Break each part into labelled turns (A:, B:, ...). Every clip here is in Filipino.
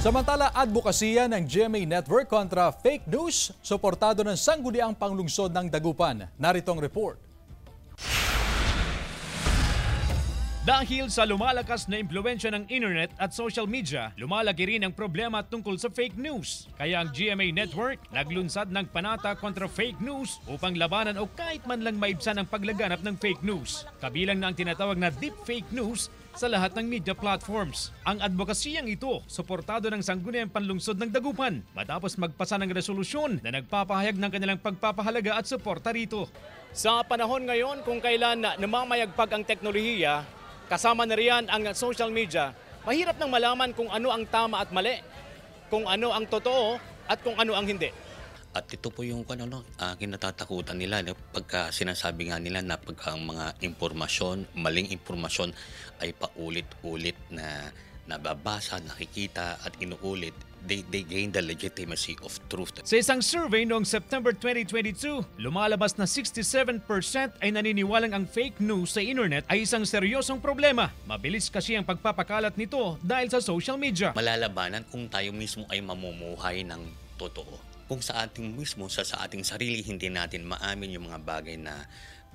A: Samantala, advokasya ng GMA Network kontra fake news, suportado ng Sangguniang Panglungsod ng Dagupan. Narito ang report.
B: Dahil sa lumalakas na impluwensya ng internet at social media, lumalaki rin ang problema tungkol sa fake news. Kaya ang GMA Network naglunsad ng panata kontra fake news upang labanan o kahit man lang maibsan ang paglaganap ng fake news. Kabilang na ang tinatawag na deep fake news sa lahat ng media platforms. Ang advokasiyang ito, suportado ng Sangguniang Panlungsod ng Dagupan matapos magpasa ng resolusyon na nagpapahayag ng kanilang pagpapahalaga at suporta rito. Sa panahon ngayon kung kailan namamayagpag ang teknolohiya, kasama na riyan ang social media, mahirap nang malaman kung ano ang tama at mali, kung ano ang totoo at kung ano ang hindi.
C: At ito po yung kinatatakutan nila pagka sinasabi nga nila na pagka ang mga impormasyon, maling impormasyon ay paulit-ulit na nababasa, nakikita at inuulit, they gain the legitimacy of truth.
B: Sa isang survey noong September 2022, lumalabas na 67% ay naniniwalang ang fake news sa internet ay isang seryosong problema. Mabilis kasi ang pagpapakalat nito dahil sa social media.
C: Malalabanan kung tayo mismo ay mamumuhay ng totoo. Kung sa ating mismo, sa ating sarili, hindi natin maamin yung mga bagay na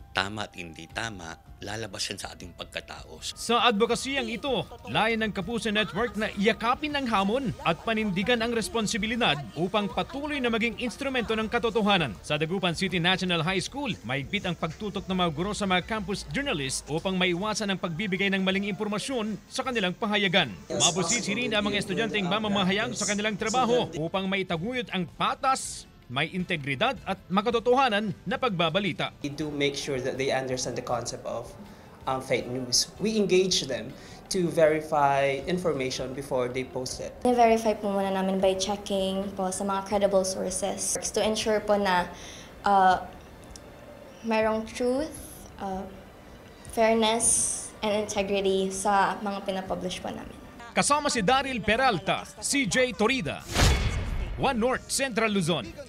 C: tama at hindi tama, lalabas yan sa ating pagkatao.
B: Sa advokasiyang ito, layan ng Kapuso Network na iyakapin ang hamon at panindigan ang responsibilidad upang patuloy na maging instrumento ng katotohanan. Sa Dagupan City National High School, mahigpit ang pagtutok ng mga guro sa mga campus journalists upang maiwasan ang pagbibigay ng maling impormasyon sa kanilang pahayagan. Mabusisi rin ang mga estudyanteng mamamahayag sa kanilang trabaho upang maitaguyod ang patas, may integridad at makatotohanan na pagbabalita.
D: We do make sure that they understand the concept of fake news. We engage them to verify information before they post it.
E: I-verify po muna namin by checking po sa mga credible sources to ensure po na mayroong truth, fairness, and integrity sa mga pinapublish po namin.
B: Kasama si Daryl Peralta, CJ Torida, One North Central Luzon.